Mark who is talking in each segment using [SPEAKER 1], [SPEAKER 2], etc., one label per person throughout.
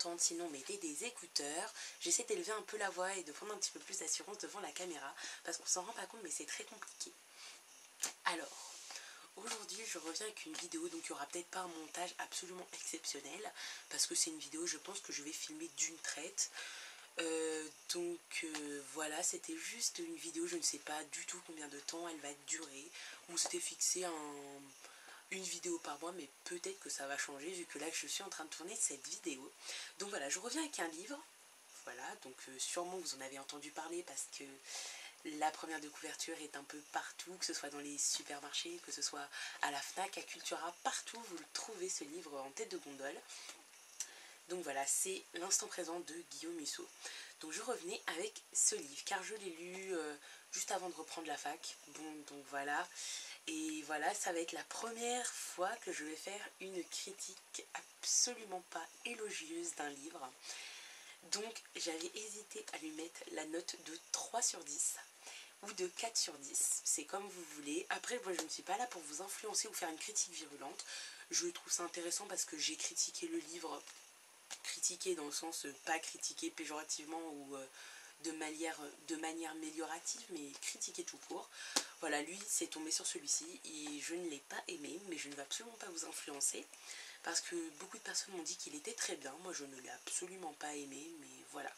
[SPEAKER 1] m'entendre, sinon mettez des écouteurs. J'essaie d'élever un peu la voix et de prendre un petit peu plus d'assurance devant la caméra parce qu'on s'en rend pas compte mais c'est très compliqué. Alors, aujourd'hui je reviens avec une vidéo, donc il n'y aura peut-être pas un montage absolument exceptionnel parce que c'est une vidéo je pense que je vais filmer d'une traite. Voilà, c'était juste une vidéo, je ne sais pas du tout combien de temps elle va durer. On s'était fixé une vidéo par mois, mais peut-être que ça va changer vu que là je suis en train de tourner cette vidéo. Donc voilà, je reviens avec un livre. Voilà, donc sûrement vous en avez entendu parler parce que la première de couverture est un peu partout, que ce soit dans les supermarchés, que ce soit à la FNAC, à Cultura, partout vous le trouvez ce livre en tête de gondole. Donc voilà, c'est l'instant présent de Guillaume Musso. Donc je revenais avec ce livre car je l'ai lu juste avant de reprendre la fac. Bon, donc voilà. Et voilà, ça va être la première fois que je vais faire une critique absolument pas élogieuse d'un livre. Donc j'avais hésité à lui mettre la note de 3 sur 10 ou de 4 sur 10. C'est comme vous voulez. Après, moi je ne suis pas là pour vous influencer ou faire une critique virulente. Je trouve ça intéressant parce que j'ai critiqué le livre. Critiquer dans le sens pas critiquer péjorativement ou de manière améliorative, mais critiquer tout court. Voilà, lui c'est tombé sur celui-ci et je ne l'ai pas aimé, mais je ne vais absolument pas vous influencer parce que beaucoup de personnes m'ont dit qu'il était très bien. Moi je ne l'ai absolument pas aimé, mais voilà.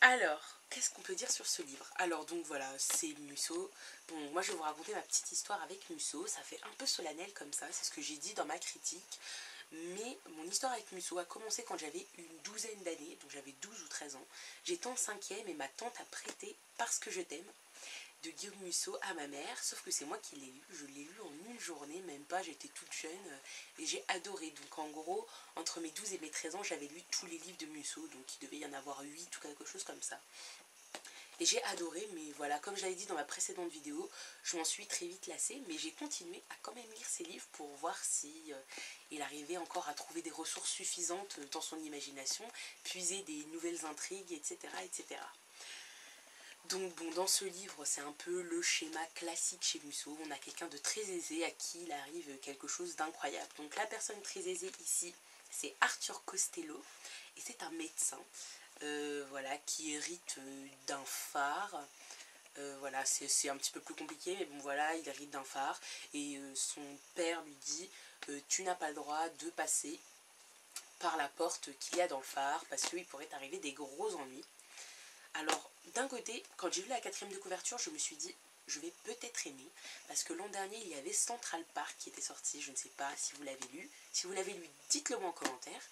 [SPEAKER 1] Alors, qu'est-ce qu'on peut dire sur ce livre? Alors donc voilà, c'est Musso. Bon, moi je vais vous raconter ma petite histoire avec Musso. Ça fait un peu solennel comme ça, c'est ce que j'ai dit dans ma critique. Mais mon histoire avec Musso a commencé quand j'avais une douzaine d'années, donc j'avais 12 ou 13 ans. J'étais en 5e et ma tante a prêté Parce que je t'aime de Guillaume Musso à ma mère, sauf que c'est moi qui l'ai lu. Je l'ai lu en une journée, même pas, j'étais toute jeune et j'ai adoré. Donc en gros, entre mes 12 et mes 13 ans, j'avais lu tous les livres de Musso, donc il devait y en avoir 8 ou quelque chose comme ça. Et j'ai adoré, mais voilà, comme je l'avais dit dans ma précédente vidéo, je m'en suis très vite lassée, mais j'ai continué à quand même lire ces livres pour voir si il arrivait encore à trouver des ressources suffisantes dans son imagination, puiser des nouvelles intrigues, etc. etc. Donc bon, dans ce livre, c'est un peu le schéma classique chez Musso. On a quelqu'un de très aisé à qui il arrive quelque chose d'incroyable. Donc la personne très aisée ici, c'est Arthur Costello, et c'est un médecin. Voilà, qui hérite d'un phare. Voilà, c'est un petit peu plus compliqué, mais bon voilà, il hérite d'un phare et son père lui dit tu n'as pas le droit de passer par la porte qu'il y a dans le phare parce qu'il pourrait t'arriver des gros ennuis. Alors d'un côté, quand j'ai vu la 4e de couverture, je me suis dit je vais peut-être aimer, parce que l'an dernier il y avait Central Park qui était sorti, je ne sais pas si vous l'avez lu. Si vous l'avez lu, dites-le moi en commentaire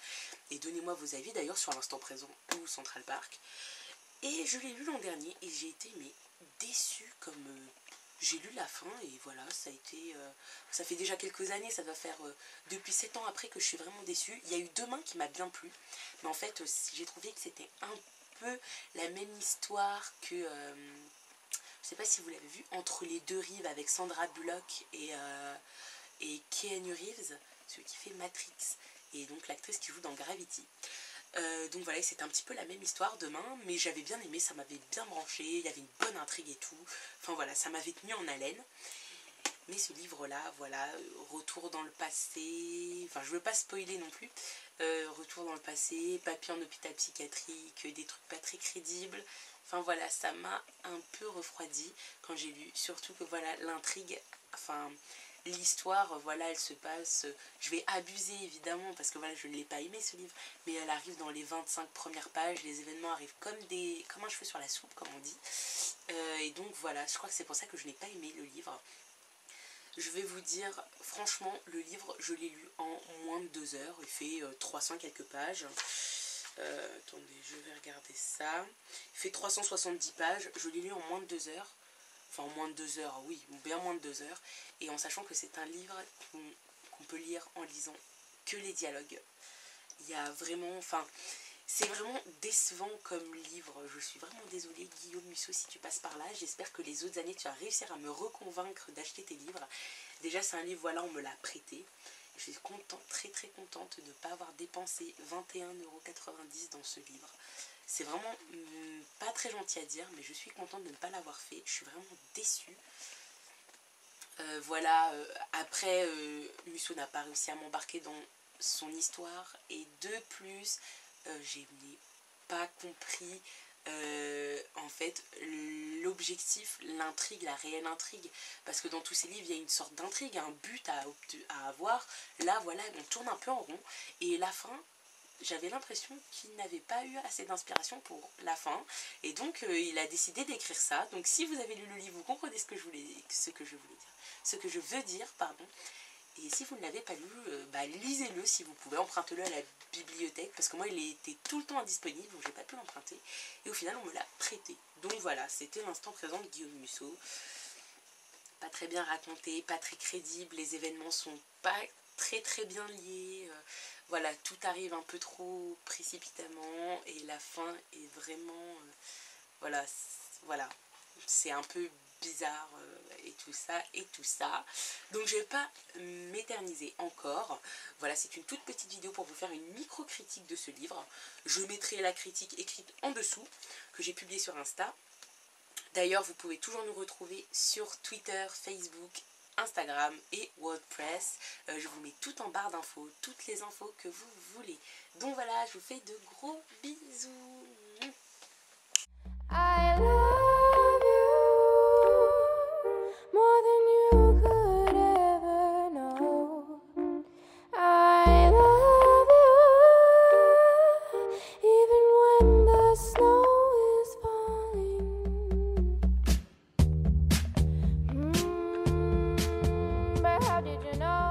[SPEAKER 1] et donnez-moi vos avis d'ailleurs sur l'instant présent ou Central Park. Et je l'ai lu l'an dernier et j'ai été mais déçue, comme j'ai lu la fin et voilà, ça a été ça fait déjà quelques années, ça doit faire depuis 7 ans après que je suis vraiment déçue. Il y a eu Demain qui m'a bien plu, mais en fait j'ai trouvé que c'était un peu la même histoire que je sais pas si vous l'avez vu, Entre les deux rives avec Sandra Bullock et Keanu Reeves, celui qui fait Matrix, et donc l'actrice qui joue dans Gravity. Donc voilà, c'était un petit peu la même histoire Demain, mais j'avais bien aimé, ça m'avait bien branché, il y avait une bonne intrigue et tout. Enfin voilà, ça m'avait tenu en haleine. Mais ce livre-là, voilà, retour dans le passé, enfin je veux pas spoiler non plus, retour dans le passé, papier en hôpital psychiatrique, des trucs pas très crédibles. Enfin voilà, ça m'a un peu refroidi quand j'ai lu, surtout que voilà, l'intrigue, enfin l'histoire, voilà, elle se passe, je vais abuser évidemment parce que voilà, je ne l'ai pas aimé ce livre, mais elle arrive dans les 25 premières pages, les événements arrivent comme un cheveu sur la soupe comme on dit, et donc voilà, je crois que c'est pour ça que je n'ai pas aimé le livre. Je vais vous dire, franchement, le livre, je l'ai lu en moins de 2 heures. Il fait 300 quelques pages. Attendez, je vais regarder ça. Il fait 370 pages. Je l'ai lu en moins de 2 heures. Enfin, en moins de 2 heures, oui, bien moins de 2 heures. Et en sachant que c'est un livre qu'on peut lire en lisant que les dialogues. Il y a vraiment, enfin, c'est vraiment décevant comme livre. Je suis vraiment désolée, Guillaume Musso, si tu passes par là. J'espère que les autres années, tu vas réussir à me reconvaincre d'acheter tes livres. Déjà, c'est un livre, voilà, on me l'a prêté. Je suis contente, très très contente de ne pas avoir dépensé 21,90 € dans ce livre. C'est vraiment pas très gentil à dire, mais je suis contente de ne pas l'avoir fait. Je suis vraiment déçue. Voilà, après, Musso n'a pas réussi à m'embarquer dans son histoire. Et de plus, je n'ai pas compris en fait l'objectif, l'intrigue, la réelle intrigue, parce que dans tous ces livres il y a une sorte d'intrigue, un but à avoir. Là voilà, on tourne un peu en rond, et la fin, j'avais l'impression qu'il n'avait pas eu assez d'inspiration pour la fin, et donc il a décidé d'écrire ça. Donc si vous avez lu le livre, vous comprenez ce que je veux dire, pardon. Et si vous ne l'avez pas lu, lisez-le si vous pouvez, empruntez-le à la bibliothèque, parce que moi il était tout le temps indisponible, donc j'ai pas pu l'emprunter, et au final on me l'a prêté. Donc voilà, c'était l'instant présent de Guillaume Musso. Pas très bien raconté, pas très crédible, les événements sont pas très bien liés, voilà, tout arrive un peu trop précipitamment, et la fin est vraiment, voilà, c'est un peu bizarre, et tout ça. Donc je vais pas m'éterniser encore. Voilà, c'est une toute petite vidéo pour vous faire une micro-critique de ce livre. Je mettrai la critique écrite en dessous, que j'ai publiée sur Insta. D'ailleurs, vous pouvez toujours nous retrouver sur Twitter, Facebook, Instagram et WordPress. Je vous mets tout en barre d'infos, toutes les infos que vous voulez. Donc voilà, je vous fais de gros bisous.
[SPEAKER 2] I love you more than you could ever know. I love you even when the snow is falling. But how did you know?